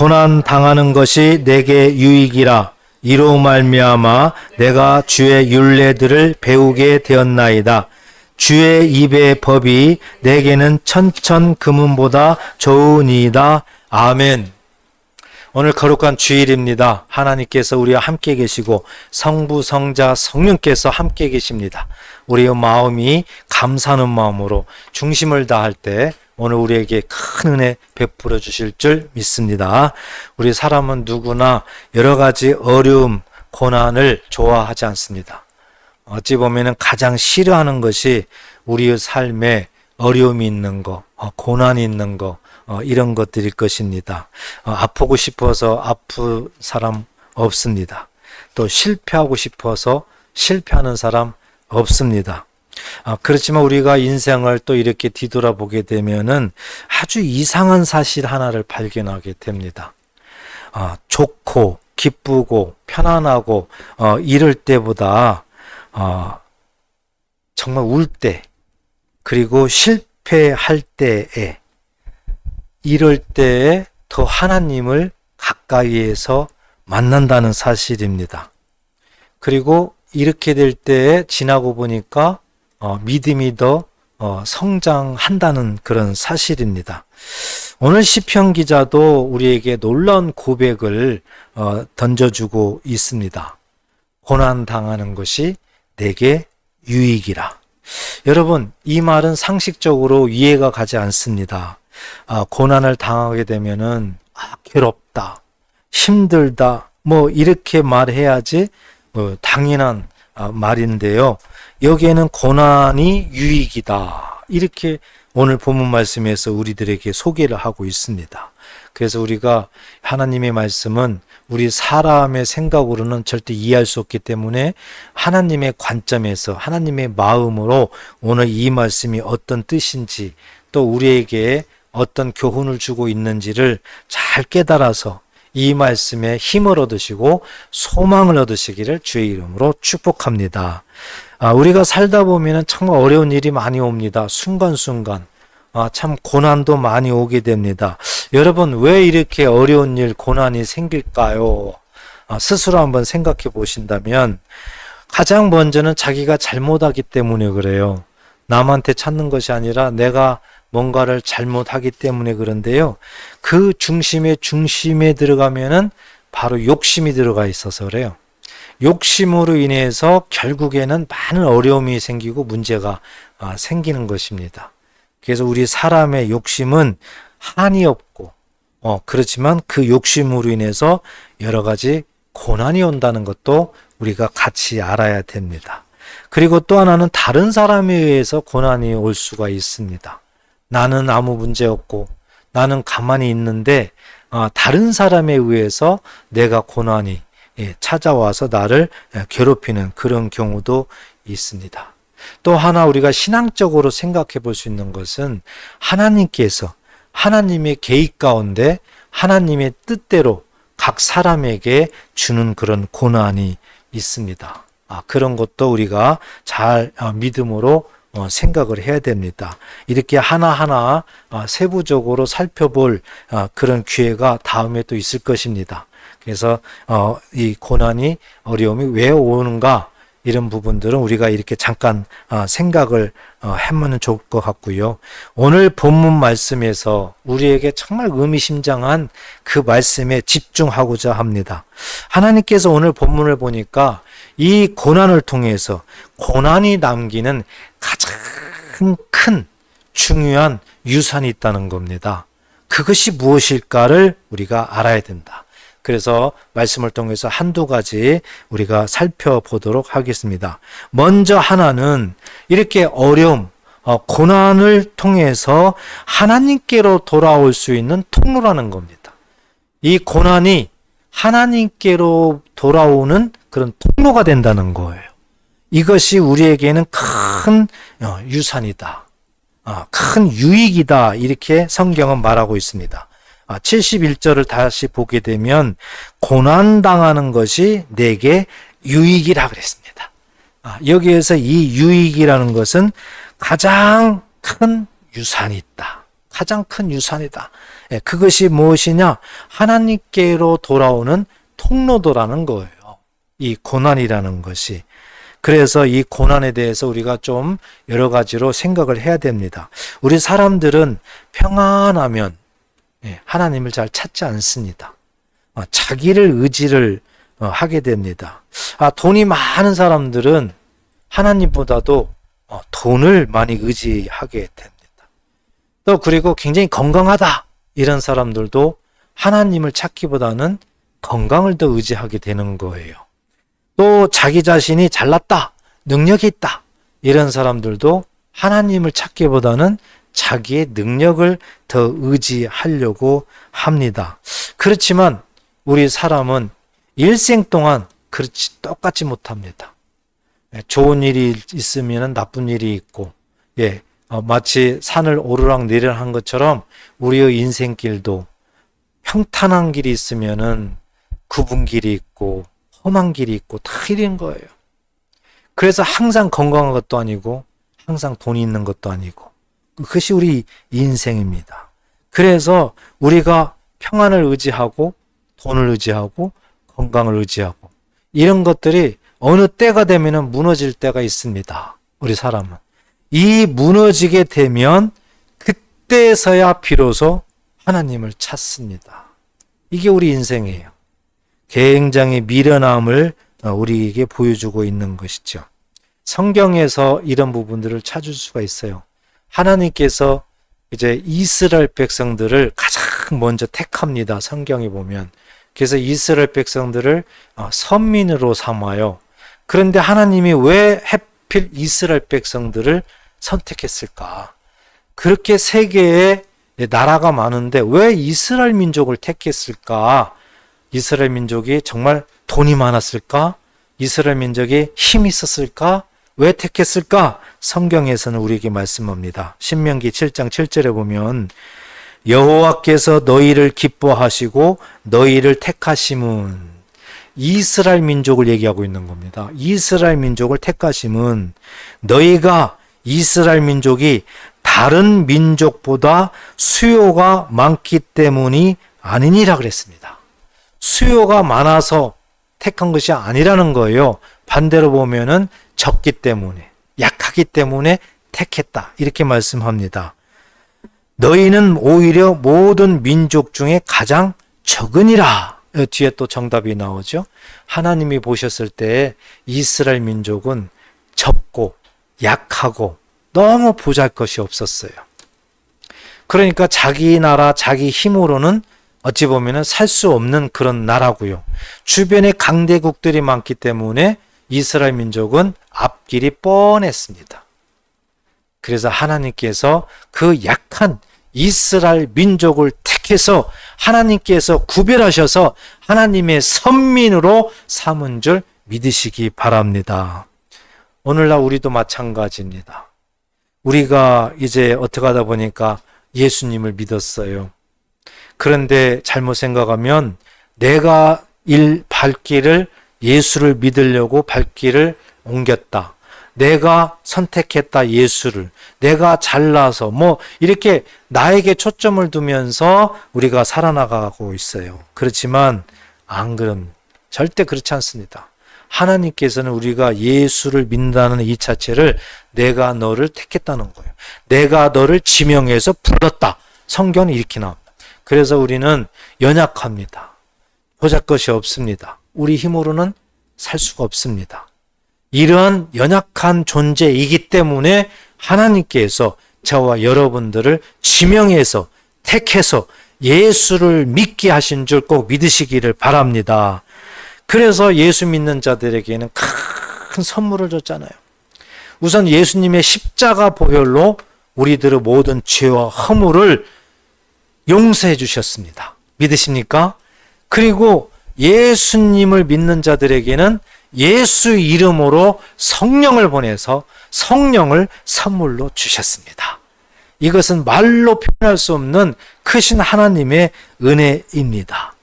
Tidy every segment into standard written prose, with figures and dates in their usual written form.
고난 당하는 것이 내게 유익이라. 이로 말미암아 내가 주의 율례들을 배우게 되었나이다. 주의 입의 법이 내게는 천천 금은보다 좋으니이다. 아멘. 오늘 거룩한 주일입니다. 하나님께서 우리와 함께 계시고 성부, 성자, 성령께서 함께 계십니다. 우리의 마음이 감사하는 마음으로 중심을 다할 때 오늘 우리에게 큰 은혜 베풀어 주실 줄 믿습니다. 우리 사람은 누구나 여러 가지 어려움, 고난을 좋아하지 않습니다. 어찌 보면 가장 싫어하는 것이 우리의 삶에 어려움이 있는 거, 고난이 있는 거, 이런 것들일 것입니다. 아프고 싶어서 아픈 사람 없습니다. 또 실패하고 싶어서 실패하는 사람 없습니다. 그렇지만 우리가 인생을 또 이렇게 뒤돌아보게 되면은 아주 이상한 사실 하나를 발견하게 됩니다. 좋고 기쁘고 편안하고 이럴 때보다 정말 울 때, 그리고 실패할 때에, 이럴 때에 더 하나님을 가까이에서 만난다는 사실입니다. 그리고 이렇게 될 때에 지나고 보니까 믿음이 더 성장한다는 그런 사실입니다. 오늘 시편 기자도 우리에게 놀라운 고백을 던져주고 있습니다. 고난 당하는 것이 내게 유익이라. 여러분, 이 말은 상식적으로 이해가 가지 않습니다. 고난을 당하게 되면은 괴롭다, 힘들다, 이렇게 말해야지 당연한 말인데요. 여기에는 고난이 유익이다, 이렇게 오늘 본문 말씀에서 우리들에게 소개를 하고 있습니다. 그래서 우리가 하나님의 말씀은 우리 사람의 생각으로는 절대 이해할 수 없기 때문에 하나님의 관점에서, 하나님의 마음으로 오늘 이 말씀이 어떤 뜻인지, 또 우리에게 어떤 교훈을 주고 있는지를 잘 깨달아서 이 말씀에 힘을 얻으시고 소망을 얻으시기를 주의 이름으로 축복합니다. 우리가 살다 보면 정말 어려운 일이 많이 옵니다. 순간순간 참 고난도 많이 오게 됩니다. 여러분, 왜 이렇게 어려운 일, 고난이 생길까요? 스스로 한번 생각해 보신다면 가장 먼저는 자기가 잘못하기 때문에 그래요. 남한테 찾는 것이 아니라 내가 뭔가를 잘못하기 때문에 그런데요. 그 중심에 들어가면은 바로 욕심이 들어가 있어서 그래요. 욕심으로 인해서 결국에는 많은 어려움이 생기고 문제가 생기는 것입니다. 그래서 우리 사람의 욕심은 한이 없고, 그렇지만 그 욕심으로 인해서 여러 가지 고난이 온다는 것도 우리가 같이 알아야 됩니다. 그리고 또 하나는 다른 사람에 의해서 고난이 올 수가 있습니다. 나는 아무 문제 없고 나는 가만히 있는데 다른 사람에 의해서 내가 고난이 찾아와서 나를 괴롭히는 그런 경우도 있습니다. 또 하나 우리가 신앙적으로 생각해 볼 수 있는 것은 하나님께서 하나님의 계획 가운데 하나님의 뜻대로 각 사람에게 주는 그런 고난이 있습니다. 그런 것도 우리가 잘 믿음으로 생각을 해야 됩니다. 이렇게 하나하나 세부적으로 살펴볼 그런 기회가 다음에 또 있을 것입니다. 그래서 이 고난이, 어려움이 왜 오는가, 이런 부분들은 우리가 이렇게 잠깐 생각을 하면 좋을 것 같고요. 오늘 본문 말씀에서 우리에게 정말 의미심장한 그 말씀에 집중하고자 합니다. 하나님께서 오늘 본문을 보니까 이 고난을 통해서 고난이 남기는 가장 큰 중요한 유산이 있다는 겁니다. 그것이 무엇일까를 우리가 알아야 된다. 그래서 말씀을 통해서 한두 가지 우리가 살펴보도록 하겠습니다. 먼저 하나는 이렇게 어려움, 고난을 통해서 하나님께로 돌아올 수 있는 통로라는 겁니다. 이 고난이 하나님께로 돌아오는 그런 통로가 된다는 거예요. 이것이 우리에게는 큰 유산이다, 큰 유익이다, 이렇게 성경은 말하고 있습니다. 71절을 다시 보게 되면 고난당하는 것이 내게 유익이라 그랬습니다. 여기에서 이 유익이라는 것은 가장 큰 유산이 있다, 가장 큰 유산이다. 그것이 무엇이냐? 하나님께로 돌아오는 통로도라는 거예요. 이 고난이라는 것이. 그래서 이 고난에 대해서 우리가 좀 여러 가지로 생각을 해야 됩니다. 우리 사람들은 평안하면 하나님을 잘 찾지 않습니다. 자기를 의지를 하게 됩니다. 돈이 많은 사람들은 하나님보다도 돈을 많이 의지하게 됩니다. 또 그리고 굉장히 건강하다 이런 사람들도 하나님을 찾기보다는 건강을 더 의지하게 되는 거예요. 또 자기 자신이 잘났다, 능력이 있다 이런 사람들도 하나님을 찾기보다는 자기의 능력을 더 의지하려고 합니다. 그렇지만 우리 사람은 일생 동안 그렇지 똑같지 못합니다. 좋은 일이 있으면 나쁜 일이 있고, 마치 산을 오르락 내리락 한 것처럼 우리의 인생길도 평탄한 길이 있으면은 굽은 길이 있고 험한 길이 있고 다 이런 거예요. 그래서 항상 건강한 것도 아니고 항상 돈이 있는 것도 아니고 그것이 우리 인생입니다. 그래서 우리가 평안을 의지하고 돈을 의지하고 건강을 의지하고 이런 것들이 어느 때가 되면 무너질 때가 있습니다. 우리 사람은. 이 무너지게 되면 그때서야 비로소 하나님을 찾습니다. 이게 우리 인생이에요. 굉장히 미련함을 우리에게 보여주고 있는 것이죠. 성경에서 이런 부분들을 찾을 수가 있어요. 하나님께서 이제 이스라엘 백성들을 가장 먼저 택합니다. 성경에 보면. 그래서 이스라엘 백성들을 선민으로 삼아요. 그런데 하나님이 왜 하필 이스라엘 백성들을 선택했을까? 그렇게 세계에 나라가 많은데 왜 이스라엘 민족을 택했을까? 이스라엘 민족이 정말 돈이 많았을까? 이스라엘 민족이 힘이 있었을까? 왜 택했을까? 성경에서는 우리에게 말씀합니다. 신명기 7장 7절에 보면 여호와께서 너희를 기뻐하시고 너희를 택하심은 이스라엘 민족을 얘기하고 있는 겁니다. 이스라엘 민족을 택하심은 너희가 이스라엘 민족이 다른 민족보다 수요가 많기 때문이 아니니라 그랬습니다. 수요가 많아서 택한 것이 아니라는 거예요. 반대로 보면은 적기 때문에, 약하기 때문에 택했다. 이렇게 말씀합니다. 너희는 오히려 모든 민족 중에 가장 적으니라. 뒤에 또 정답이 나오죠. 하나님이 보셨을 때 이스라엘 민족은 적고 약하고 너무 보잘것이 없었어요. 그러니까 자기 나라, 자기 힘으로는 어찌 보면 살 수 없는 그런 나라고요. 주변에 강대국들이 많기 때문에 이스라엘 민족은 앞길이 뻔했습니다. 그래서 하나님께서 그 약한 이스라엘 민족을 택해서 하나님께서 구별하셔서 하나님의 선민으로 삼은 줄 믿으시기 바랍니다. 오늘날 우리도 마찬가지입니다. 우리가 이제 어떻게 하다 보니까 예수님을 믿었어요. 그런데 잘못 생각하면 내가 발길을 예수를 믿으려고 발길을 옮겼다. 내가 선택했다 예수를. 내가 잘나서 이렇게 나에게 초점을 두면서 우리가 살아나가고 있어요. 그렇지만 절대 그렇지 않습니다. 하나님께서는 우리가 예수를 믿는다는 이 자체를 내가 너를 택했다는 거예요. 내가 너를 지명해서 불렀다. 성경은 이렇게 나옵니다. 그래서 우리는 연약합니다. 보잘것이 없습니다. 우리 힘으로는 살 수가 없습니다. 이러한 연약한 존재이기 때문에 하나님께서 저와 여러분들을 지명해서 택해서 예수를 믿게 하신 줄 꼭 믿으시기를 바랍니다. 그래서 예수 믿는 자들에게는 큰 선물을 줬잖아요. 우선 예수님의 십자가 보혈로 우리들의 모든 죄와 허물을 용서해 주셨습니다. 믿으십니까? 그리고 예수님을 믿는 자들에게는 예수 이름으로 성령을 보내서 성령을 선물로 주셨습니다. 이것은 말로 표현할 수 없는 크신 하나님의 은혜입니다.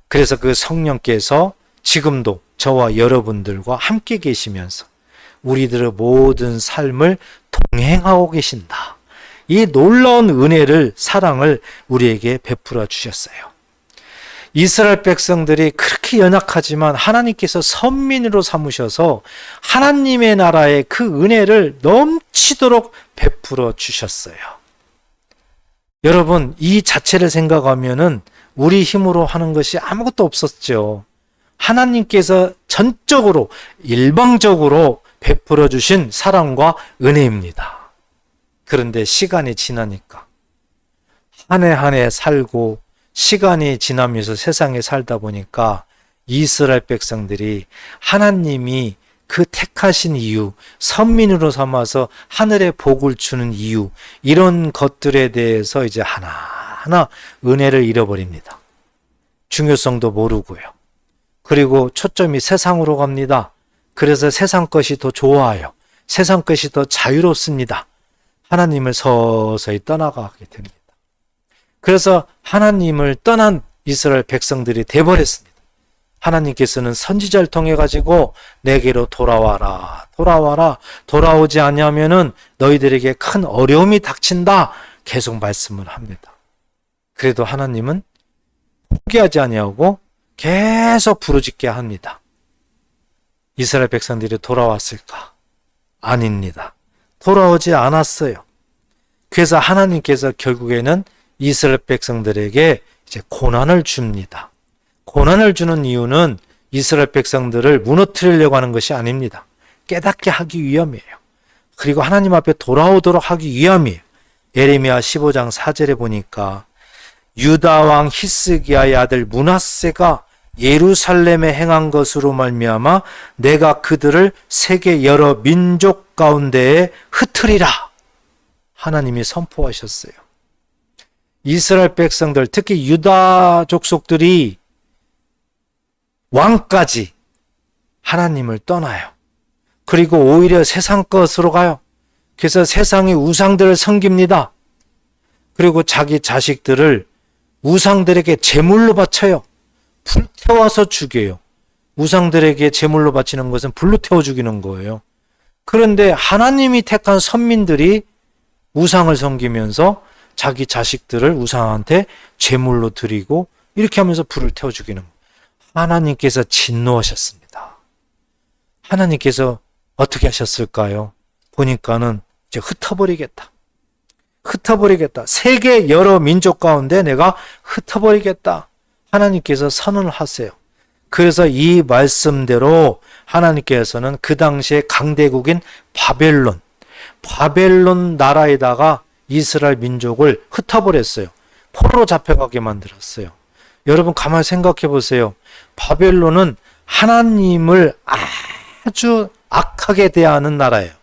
그래서 그 성령께서 지금도 저와 여러분들과 함께 계시면서 우리들의 모든 삶을 동행하고 계신다. 이 놀라운 은혜를, 사랑을 우리에게 베풀어 주셨어요. 이스라엘 백성들이 그렇게 연약하지만 하나님께서 선민으로 삼으셔서 하나님의 나라의 그 은혜를 넘치도록 베풀어 주셨어요. 여러분, 이 자체를 생각하면은 우리 힘으로 하는 것이 아무것도 없었죠. 하나님께서 전적으로, 일방적으로 베풀어 주신 사랑과 은혜입니다. 그런데 시간이 지나니까 한 해 한 해 살고 시간이 지나면서 세상에 살다 보니까 이스라엘 백성들이 하나님이 그 택하신 이유, 선민으로 삼아서 하늘의 복을 주는 이유, 이런 것들에 대해서 이제 하나하나 은혜를 잃어버립니다. 중요성도 모르고요. 그리고 초점이 세상으로 갑니다. 그래서 세상 것이 더 좋아요. 세상 것이 더 자유롭습니다. 하나님을 서서히 떠나가게 됩니다. 그래서 하나님을 떠난 이스라엘 백성들이 돼버렸습니다. 하나님께서는 선지자를 통해 가지고 내게로 돌아와라, 돌아와라, 돌아오지 않으면은 너희들에게 큰 어려움이 닥친다, 계속 말씀을 합니다. 그래도 하나님은 포기하지 아니하고 계속 부르짖게 합니다. 이스라엘 백성들이 돌아왔을까? 아닙니다. 돌아오지 않았어요. 그래서 하나님께서 결국에는 이스라엘 백성들에게 이제 고난을 줍니다. 고난을 주는 이유는 이스라엘 백성들을 무너뜨리려고 하는 것이 아닙니다. 깨닫게 하기 위함이에요. 그리고 하나님 앞에 돌아오도록 하기 위함이에요. 예레미야 15장 4절에 보니까 유다 왕 히스기야의 아들 므낫세가 예루살렘에 행한 것으로 말미암아 내가 그들을 세계 여러 민족 가운데에 흩으리라. 하나님이 선포하셨어요. 이스라엘 백성들, 특히 유다 족속들이 왕까지 하나님을 떠나요. 그리고 오히려 세상 것으로 가요. 그래서 세상의 우상들을 섬깁니다. 그리고 자기 자식들을 우상들에게 제물로 바쳐요. 불태워서 죽여요. 우상들에게 제물로 바치는 것은 불로 태워 죽이는 거예요. 그런데 하나님이 택한 선민들이 우상을 섬기면서 자기 자식들을 우상한테 제물로 드리고 이렇게 하면서 불을 태워 죽이는 거예요. 하나님께서 진노하셨습니다. 하나님께서 어떻게 하셨을까요? 보니까는 이제 흩어버리겠다. 흩어버리겠다. 세계 여러 민족 가운데 내가 흩어버리겠다. 하나님께서 선언을 하세요. 그래서 이 말씀대로 하나님께서는 그 당시에 강대국인 바벨론 나라에다가 이스라엘 민족을 흩어버렸어요. 포로로 잡혀가게 만들었어요. 여러분 가만히 생각해 보세요. 바벨론은 하나님을 아주 악하게 대하는 나라예요.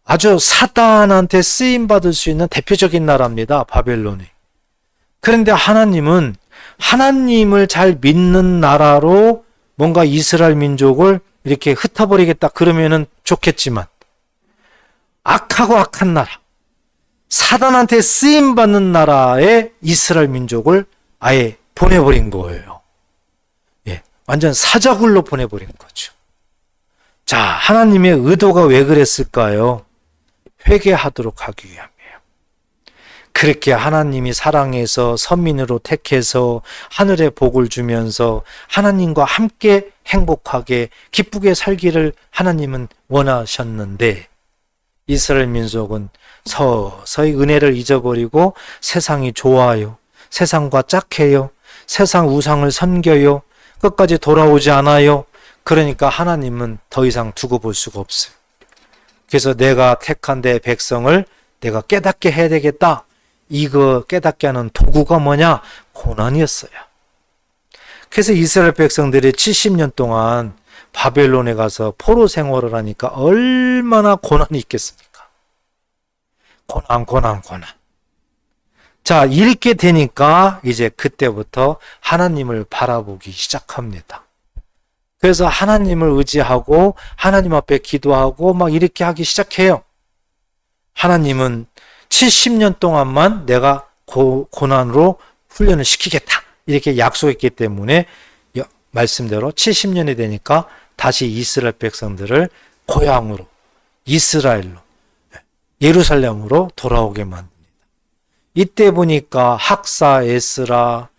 아주 사단한테 쓰임받을 수 있는 대표적인 나라입니다. 바벨론이. 그런데 하나님은 하나님을 잘 믿는 나라로 뭔가 이스라엘 민족을 이렇게 흩어버리겠다 그러면은 좋겠지만 악하고 악한 나라, 사단한테 쓰임받는 나라에 이스라엘 민족을 아예 보내버린 거예요. 예, 완전 사자굴로 보내버린 거죠. 자, 하나님의 의도가 왜 그랬을까요? 회개하도록 하기 위함이에요. 그렇게 하나님이 사랑해서 선민으로 택해서 하늘의 복을 주면서 하나님과 함께 행복하게 기쁘게 살기를 하나님은 원하셨는데 이스라엘 민족은 서서히 은혜를 잊어버리고 세상이 좋아요. 세상과 짝해요. 세상 우상을 섬겨요. 끝까지 돌아오지 않아요. 그러니까 하나님은 더 이상 두고 볼 수가 없어요. 그래서 내가 택한 내 백성을 내가 깨닫게 해야 되겠다. 이거 깨닫게 하는 도구가 뭐냐? 고난이었어요. 그래서 이스라엘 백성들이 70년 동안 바벨론에 가서 포로 생활을 하니까 얼마나 고난이 있겠습니까? 고난. 자, 이렇게 되니까 이제 그때부터 하나님을 바라보기 시작합니다. 그래서 하나님을 의지하고 하나님 앞에 기도하고 막 이렇게 하기 시작해요. 하나님은 70년 동안만 내가 고난으로 훈련을 시키겠다. 이렇게 약속했기 때문에 말씀대로 70년이 되니까 다시 이스라엘 백성들을 고향으로, 이스라엘로, 예루살렘으로 돌아오게 만듭니다. 이때 보니까 학사 에스라,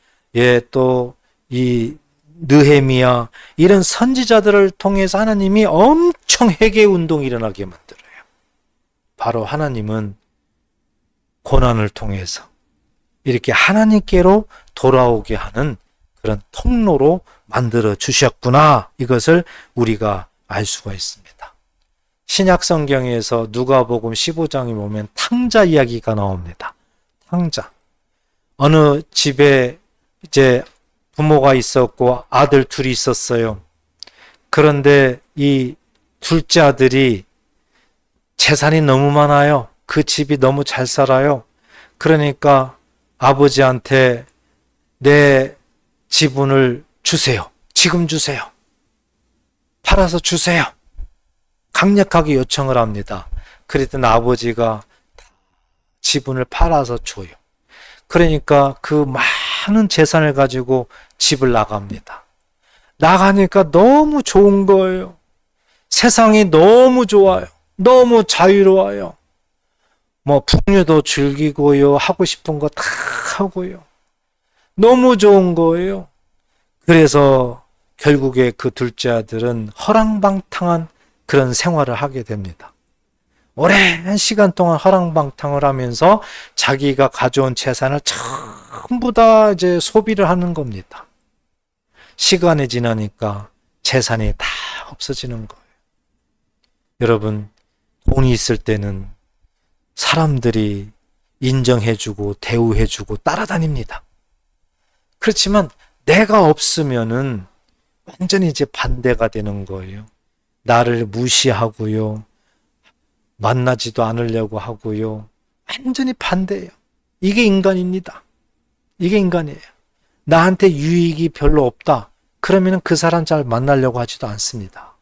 또 이 느헤미야, 이런 선지자들을 통해서 하나님이 엄청 회개 운동이 일어나게 만들어요. 바로 하나님은 고난을 통해서 이렇게 하나님께로 돌아오게 하는 그런 통로로 만들어 주셨구나. 이것을 우리가 알 수가 있습니다. 신약 성경에서 누가복음 15장에 보면 탕자 이야기가 나옵니다. 탕자. 어느 집에 이제 부모가 있었고 아들 둘이 있었어요. 그런데 이 둘째 아들이 재산이 너무 많아요. 그 집이 너무 잘 살아요. 그러니까 아버지한테 내 지분을 주세요. 지금 주세요. 팔아서 주세요. 강력하게 요청을 합니다. 그랬더니 아버지가 지분을 팔아서 줘요. 그러니까 그 많은 재산을 가지고 집을 나갑니다. 나가니까 너무 좋은 거예요. 세상이 너무 좋아요. 너무 자유로워요. 뭐 풍류도 즐기고요. 하고 싶은 거 다 하고요. 너무 좋은 거예요. 그래서 결국에 그 둘째 아들은 허랑방탕한 그런 생활을 하게 됩니다. 오랜 시간 동안 허랑방탕을 하면서 자기가 가져온 재산을 전부 다 이제 소비를 하는 겁니다. 시간이 지나니까 재산이 다 없어지는 거예요. 여러분, 돈이 있을 때는 사람들이 인정해주고 대우해주고 따라다닙니다. 그렇지만 내가 없으면은 완전히 이제 반대가 되는 거예요. 나를 무시하고요. 만나지도 않으려고 하고요. 완전히 반대예요. 이게 인간입니다. 이게 인간이에요. 나한테 유익이 별로 없다. 그러면 그 사람 잘 만나려고 하지도 않습니다.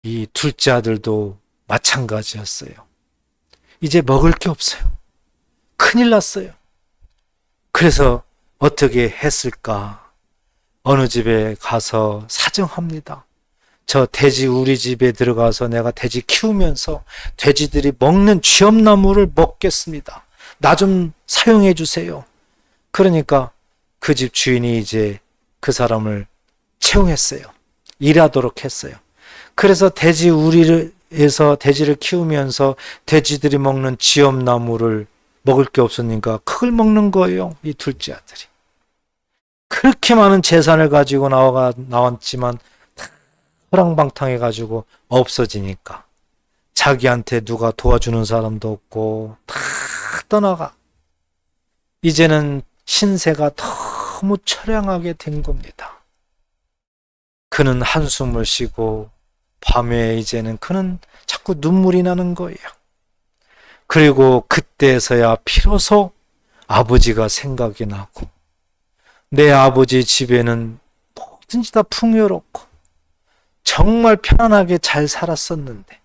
이 둘째 아들도 마찬가지였어요. 이제 먹을 게 없어요. 큰일 났어요. 그래서 어떻게 했을까? 어느 집에 가서 사정합니다. 저 돼지 우리 집에 들어가서 내가 돼지 키우면서 돼지들이 먹는 쥐엄나무를 먹겠습니다. 나 좀 사용해 주세요. 그러니까 그 집 주인이 이제 그 사람을 채용했어요. 일하도록 했어요. 그래서 돼지 우리에서 돼지를 키우면서 돼지들이 먹는 쥐엄나무를 먹을 게 없으니까 그걸 먹는 거예요. 이 둘째 아들이. 그렇게 많은 재산을 가지고 나왔지만 허랑방탕해가지고 없어지니까 자기한테 누가 도와주는 사람도 없고 다 떠나가. 이제는 신세가 너무 처량하게 된 겁니다. 그는 한숨을 쉬고 밤에 이제는 그는 자꾸 눈물이 나는 거예요. 그리고 그때서야 비로소 아버지가 생각이 나고 내 아버지 집에는 뭐든지 다 풍요롭고 정말 편안하게 잘 살았었는데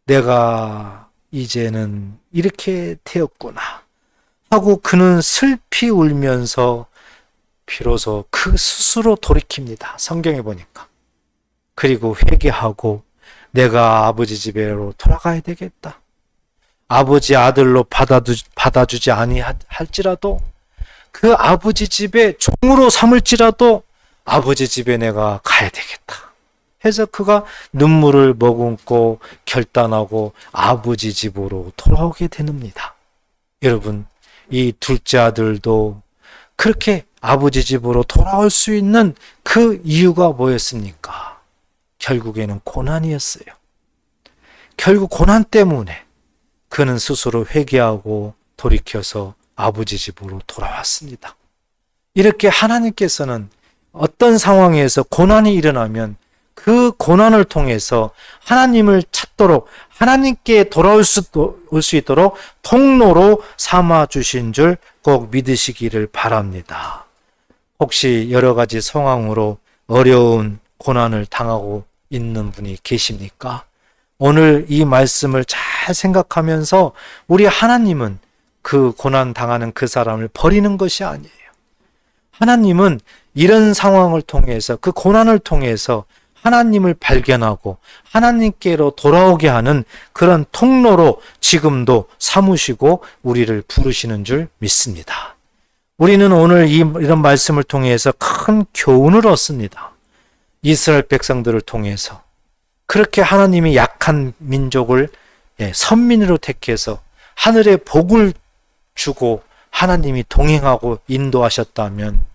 내가 이제는 이렇게 되었구나 하고 그는 슬피 울면서 비로소 그 스스로 돌이킵니다. 성경에 보니까. 그리고 회개하고 내가 아버지 집으로 돌아가야 되겠다. 아버지 아들로 받아주지 아니할지라도 그 아버지 집에 종으로 삼을지라도 아버지 집에 내가 가야 되겠다. 해서 그가 눈물을 머금고 결단하고 아버지 집으로 돌아오게 됩니다. 여러분, 이 둘째 아들도 그렇게 아버지 집으로 돌아올 수 있는 그 이유가 뭐였습니까? 결국에는 고난이었어요. 결국 고난 때문에 그는 스스로 회개하고 돌이켜서 아버지 집으로 돌아왔습니다. 이렇게 하나님께서는 어떤 상황에서 고난이 일어나면 그 고난을 통해서 하나님을 찾도록 하나님께 돌아올 수 있도록 통로로 삼아 주신 줄 꼭 믿으시기를 바랍니다. 혹시 여러 가지 상황으로 어려운 고난을 당하고 있는 분이 계십니까? 오늘 이 말씀을 잘 생각하면서 우리 하나님은 그 고난 당하는 그 사람을 버리는 것이 아니에요. 하나님은 이런 상황을 통해서 그 고난을 통해서 하나님을 발견하고 하나님께로 돌아오게 하는 그런 통로로 지금도 삼으시고 우리를 부르시는 줄 믿습니다. 우리는 오늘 이런 말씀을 통해서 큰 교훈을 얻습니다. 이스라엘 백성들을 통해서 그렇게 하나님이 약한 민족을 선민으로 택해서 하늘의 복을 주고 하나님이 동행하고 인도하셨다면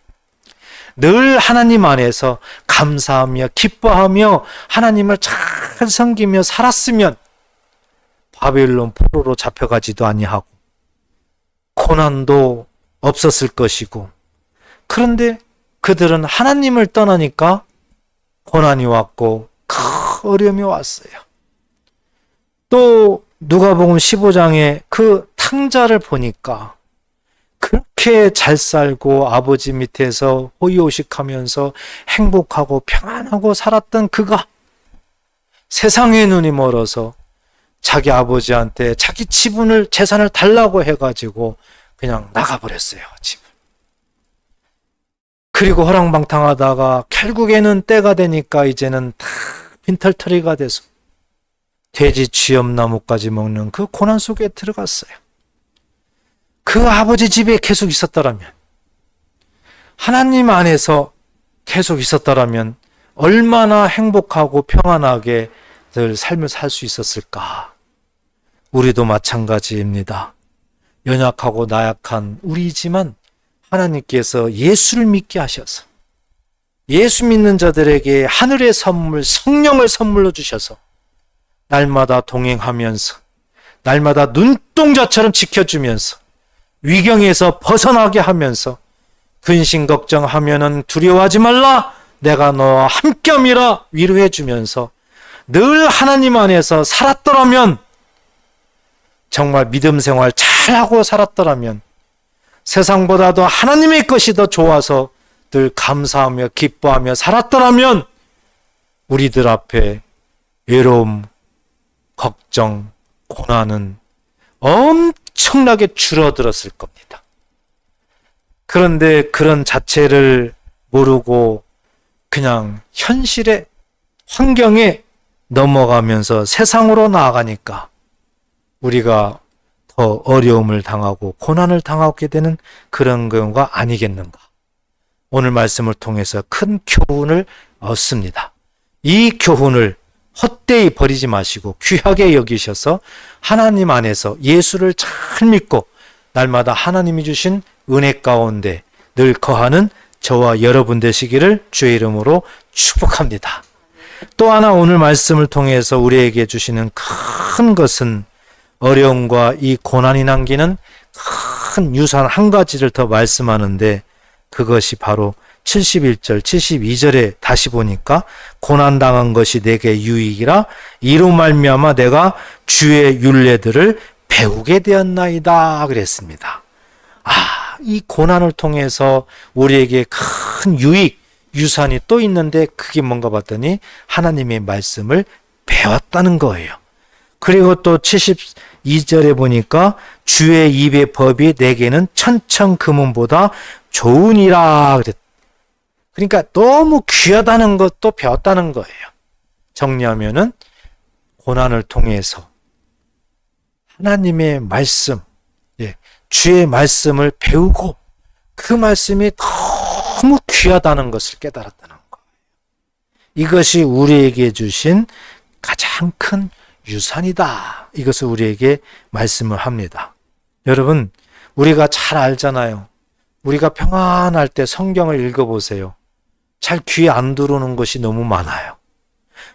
늘 하나님 안에서 감사하며 기뻐하며 하나님을 잘 섬기며 살았으면 바벨론 포로로 잡혀가지도 아니하고 고난도 없었을 것이고, 그런데 그들은 하나님을 떠나니까 고난이 왔고 큰 어려움이 왔어요. 또 누가복음 15장에 그 탕자를 보니까 그렇게 잘 살고 아버지 밑에서 호의호식하면서 행복하고 평안하고 살았던 그가 세상의 눈이 멀어서 자기 아버지한테 자기 지분을 재산을 달라고 해가지고 그냥 나가버렸어요. 집을. 그리고 허랑방탕하다가 결국에는 때가 되니까 이제는 다 빈털터리가 돼서 돼지 쥐엄나무까지 먹는 그 고난 속에 들어갔어요. 그 아버지 집에 계속 있었더라면, 하나님 안에서 계속 있었더라면 얼마나 행복하고 평안하게 늘 삶을 살 수 있었을까. 우리도 마찬가지입니다. 연약하고 나약한 우리이지만 하나님께서 예수를 믿게 하셔서 예수 믿는 자들에게 하늘의 선물, 성령을 선물로 주셔서 날마다 동행하면서 날마다 눈동자처럼 지켜주면서 위경에서 벗어나게 하면서 근심 걱정하면은 두려워하지 말라, 내가 너와 함께함이라 위로해 주면서 늘 하나님 안에서 살았더라면, 정말 믿음 생활 잘하고 살았더라면, 세상보다도 하나님의 것이 더 좋아서 늘 감사하며 기뻐하며 살았더라면 우리들 앞에 외로움, 걱정, 고난은 엄청나게 줄어들었을 겁니다. 그런데 그런 자체를 모르고 그냥 현실의 환경에 넘어가면서 세상으로 나아가니까 우리가 더 어려움을 당하고 고난을 당하게 되는 그런 경우가 아니겠는가. 오늘 말씀을 통해서 큰 교훈을 얻습니다. 이 교훈을 헛되이 버리지 마시고 귀하게 여기셔서 하나님 안에서 예수를 잘 믿고 날마다 하나님이 주신 은혜 가운데 늘 거하는 저와 여러분 되시기를 주의 이름으로 축복합니다. 또 하나 오늘 말씀을 통해서 우리에게 주시는 큰 것은 어려움과 이 고난이 남기는 큰 유산 한 가지를 더 말씀하는데, 그것이 바로 71절, 72절에 다시 보니까 고난당한 것이 내게 유익이라 이로 말미암아 내가 주의 율례들을 배우게 되었나이다 그랬습니다. 이 고난을 통해서 우리에게 큰 유익, 유산이 또 있는데 그게 뭔가 봤더니 하나님의 말씀을 배웠다는 거예요. 그리고 또 72절에 보니까 주의 입의 법이 내게는 천천금은보다 좋으니라 그랬. 그러니까 너무 귀하다는 것도 배웠다는 거예요. 정리하면은 고난을 통해서 하나님의 말씀, 주의 말씀을 배우고 그 말씀이 너무 귀하다는 것을 깨달았다는 거예요. 이것이 우리에게 주신 가장 큰 유산이다. 이것을 우리에게 말씀을 합니다. 여러분, 우리가 잘 알잖아요. 우리가 평안할 때 성경을 읽어보세요. 잘 귀에 안 들어오는 것이 너무 많아요.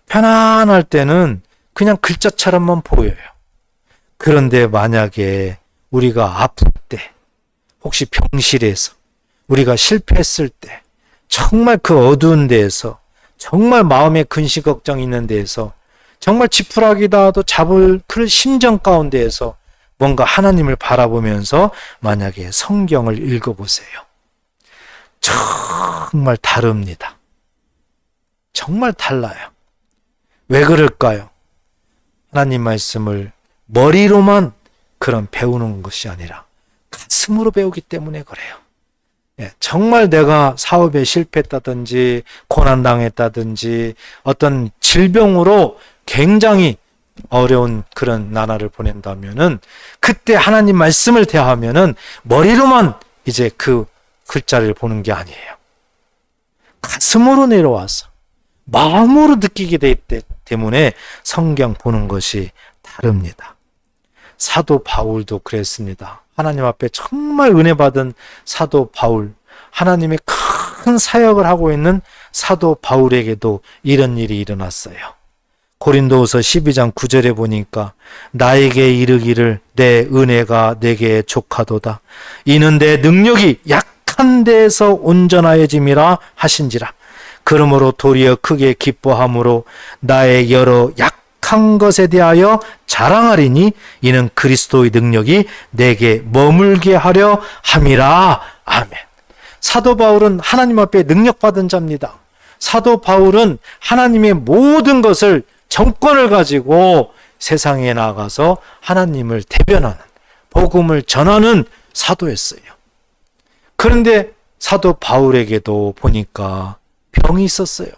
편안할 때는 그냥 글자처럼만 보여요. 그런데 만약에 우리가 아플 때, 혹시 병실에서, 우리가 실패했을 때, 정말 그 어두운 데에서, 정말 마음에 근심 걱정이 있는 데에서, 정말 지푸라기다도 잡을 그런 심정 가운데에서 뭔가 하나님을 바라보면서 만약에 성경을 읽어보세요. 정말 다릅니다. 정말 달라요. 왜 그럴까요? 하나님 말씀을 머리로만 그런 배우는 것이 아니라 가슴으로 배우기 때문에 그래요. 정말 내가 사업에 실패했다든지 고난당했다든지 어떤 질병으로 굉장히 어려운 그런 나날을 보낸다면은 그때 하나님 말씀을 대하면은 머리로만 이제 그 글자를 보는 게 아니에요. 가슴으로 내려와서 마음으로 느끼게 되기 때문에 성경 보는 것이 다릅니다. 사도 바울도 그랬습니다. 하나님 앞에 정말 은혜 받은 사도 바울, 하나님의 큰 사역을 하고 있는 사도 바울에게도 이런 일이 일어났어요. 고린도후서 12장 9절에 보니까 나에게 이르기를 내 은혜가 내게 족하도다. 이는 내 능력이 약한 데에서 온전하여짐이라 하신지라. 그러므로 도리어 크게 기뻐함으로 나의 여러 약한 것에 대하여 자랑하리니 이는 그리스도의 능력이 내게 머물게 하려 함이라. 아멘. 사도 바울은 하나님 앞에 능력받은 자입니다. 사도 바울은 하나님의 모든 것을 정권을 가지고 세상에 나가서 하나님을 대변하는, 복음을 전하는 사도였어요. 그런데 사도 바울에게도 보니까 병이 있었어요.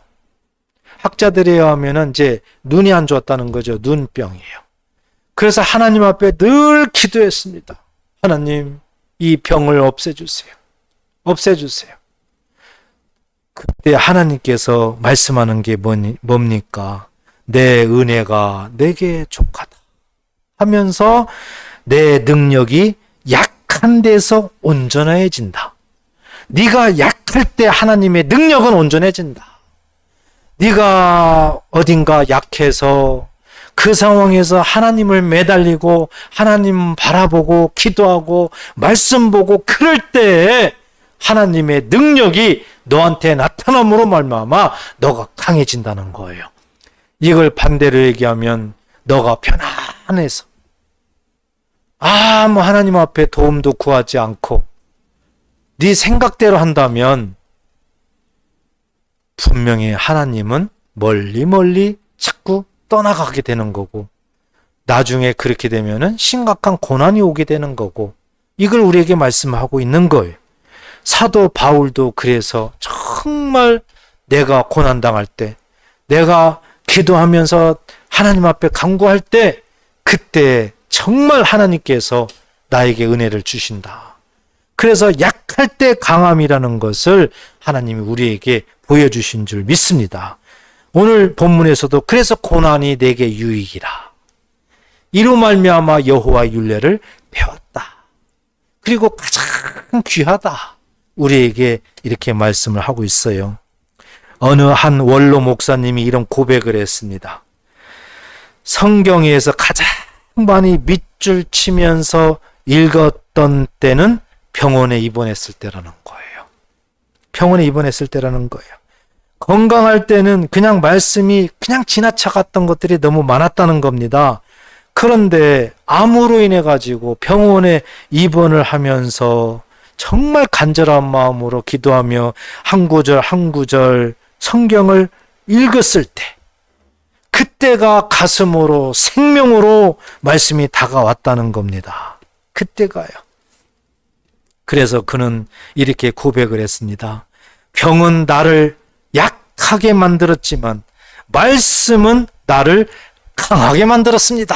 학자들에 의하면 이제 눈이 안 좋았다는 거죠. 눈병이에요. 그래서 하나님 앞에 늘 기도했습니다. 하나님, 이 병을 없애주세요. 없애주세요. 그때 하나님께서 말씀하는 게 뭡니까? 내 은혜가 내게 족하다 하면서 내 능력이 약한 데서 온전해진다. 네가 약할 때 하나님의 능력은 온전해진다. 네가 어딘가 약해서 그 상황에서 하나님을 매달리고 하나님 바라보고 기도하고 말씀 보고 그럴 때 하나님의 능력이 너한테 나타남으로 말미암아 너가 강해진다는 거예요. 이걸 반대로 얘기하면 너가 편안해서 아무 하나님 앞에 도움도 구하지 않고 네 생각대로 한다면 분명히 하나님은 멀리 자꾸 떠나가게 되는 거고 나중에 그렇게 되면은 심각한 고난이 오게 되는 거고 이걸 우리에게 말씀하고 있는 거예요. 사도 바울도 그래서 정말 내가 고난당할 때 내가 기도하면서 하나님 앞에 간구할 때 그때 정말 하나님께서 나에게 은혜를 주신다. 그래서 약할 때 강함이라는 것을 하나님이 우리에게 보여주신 줄 믿습니다. 오늘 본문에서도 그래서 고난이 내게 유익이라. 이로 말미암아 여호와의 율례를 배웠다. 그리고 가장 귀하다. 우리에게 이렇게 말씀을 하고 있어요. 어느 한 원로 목사님이 이런 고백을 했습니다. 성경에서 가장 많이 밑줄 치면서 읽었던 때는 병원에 입원했을 때라는 거예요. 병원에 입원했을 때라는 거예요. 건강할 때는 그냥 말씀이 그냥 지나쳐갔던 것들이 너무 많았다는 겁니다. 그런데 암으로 인해 가지고 병원에 입원을 하면서 정말 간절한 마음으로 기도하며 한 구절 한 구절 성경을 읽었을 때 그때가 가슴으로 생명으로 말씀이 다가왔다는 겁니다. 그때가요. 그래서 그는 이렇게 고백을 했습니다. 병은 나를 약하게 만들었지만 말씀은 나를 강하게 만들었습니다.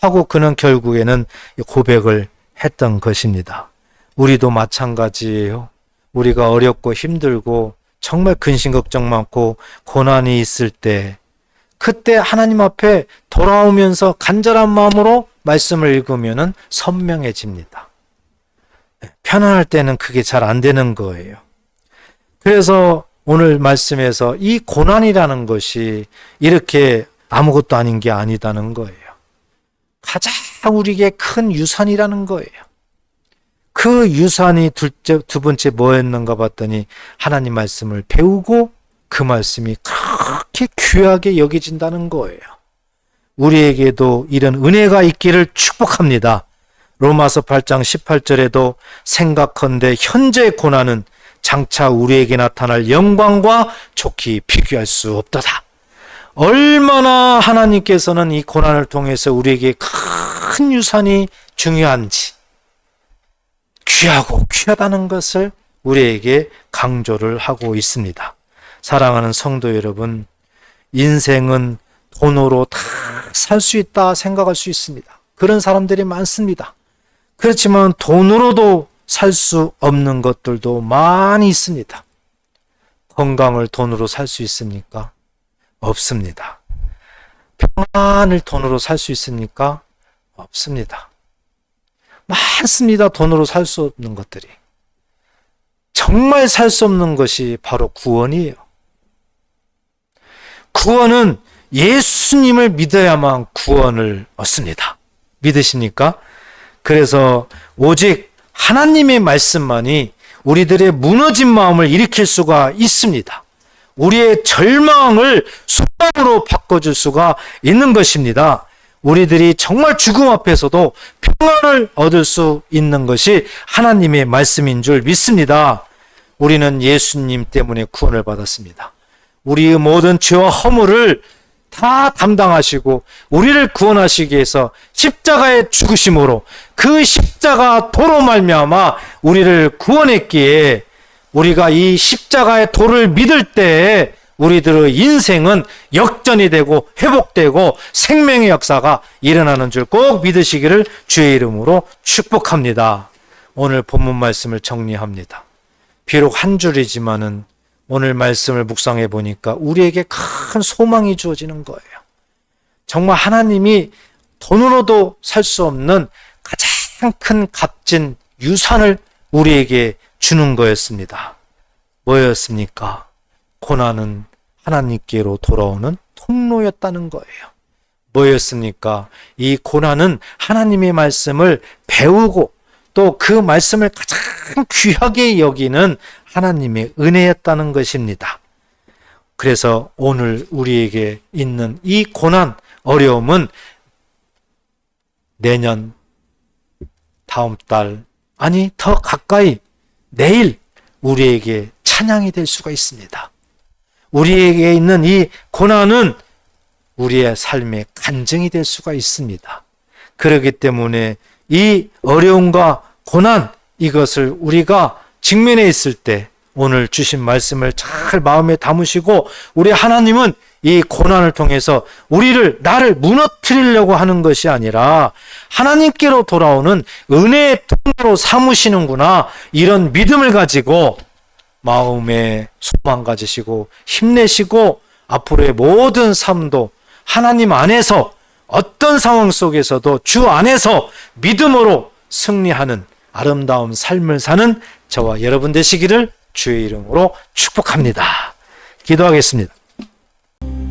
하고 그는 결국에는 고백을 했던 것입니다. 우리도 마찬가지예요. 우리가 어렵고 힘들고 정말 근심 걱정 많고 고난이 있을 때 그때 하나님 앞에 돌아오면서 간절한 마음으로 말씀을 읽으면 선명해집니다. 편안할 때는 그게 잘 안 되는 거예요. 그래서 오늘 말씀에서 이 고난이라는 것이 이렇게 아무것도 아닌 게 아니다는 거예요. 가장 우리에게 큰 유산이라는 거예요. 그 유산이 두 번째 뭐였는가 봤더니 하나님 말씀을 배우고 그 말씀이 그렇게 귀하게 여겨진다는 거예요. 우리에게도 이런 은혜가 있기를 축복합니다. 로마서 8장 18절에도 생각컨대 현재의 고난은 장차 우리에게 나타날 영광과 좋게 비교할 수 없도다. 얼마나 하나님께서는 이 고난을 통해서 우리에게 큰 유산이 중요한지 귀하고 귀하다는 것을 우리에게 강조를 하고 있습니다. 사랑하는 성도 여러분, 인생은 돈으로 다 살 수 있다 생각할 수 있습니다. 그런 사람들이 많습니다. 그렇지만 돈으로도 살 수 없는 것들도 많이 있습니다. 건강을 돈으로 살 수 있습니까? 없습니다. 평안을 돈으로 살 수 있습니까? 없습니다. 많습니다. 돈으로 살 수 없는 것들이. 정말 살 수 없는 것이 바로 구원이에요. 구원은 예수님을 믿어야만 구원을 얻습니다. 믿으십니까? 그래서 오직 하나님의 말씀만이 우리들의 무너진 마음을 일으킬 수가 있습니다. 우리의 절망을 소망으로 바꿔줄 수가 있는 것입니다. 우리들이 정말 죽음 앞에서도 평안을 얻을 수 있는 것이 하나님의 말씀인 줄 믿습니다. 우리는 예수님 때문에 구원을 받았습니다. 우리의 모든 죄와 허물을 다 담당하시고 우리를 구원하시기 위해서 십자가의 죽으심으로 그 십자가 도로 말미암아 우리를 구원했기에 우리가 이 십자가의 도를 믿을 때에 우리들의 인생은 역전이 되고 회복되고 생명의 역사가 일어나는 줄 꼭 믿으시기를 주의 이름으로 축복합니다. 오늘 본문 말씀을 정리합니다. 비록 한 줄이지만은 오늘 말씀을 묵상해 보니까 우리에게 큰 소망이 주어지는 거예요. 정말 하나님이 돈으로도 살 수 없는 가장 큰 값진 유산을 우리에게 주는 거였습니다. 뭐였습니까? 고난은 하나님께로 돌아오는 통로였다는 거예요. 뭐였습니까? 이 고난은 하나님의 말씀을 배우고 또 그 말씀을 가장 귀하게 여기는 하나님의 은혜였다는 것입니다. 그래서 오늘 우리에게 있는 이 고난, 어려움은 내년, 다음 달, 아니 더 가까이 내일 우리에게 찬양이 될 수가 있습니다. 우리에게 있는 이 고난은 우리의 삶의 간증이 될 수가 있습니다. 그렇기 때문에 이 어려움과 고난, 이것을 우리가 직면해 있을 때 오늘 주신 말씀을 잘 마음에 담으시고 우리 하나님은 이 고난을 통해서 나를 무너뜨리려고 하는 것이 아니라 하나님께로 돌아오는 은혜의 통로로 삼으시는구나, 이런 믿음을 가지고 마음에 소망 가지시고 힘내시고 앞으로의 모든 삶도 하나님 안에서 어떤 상황 속에서도 주 안에서 믿음으로 승리하는 아름다운 삶을 사는 저와 여러분 되시기를 주의 이름으로 축복합니다. 기도하겠습니다.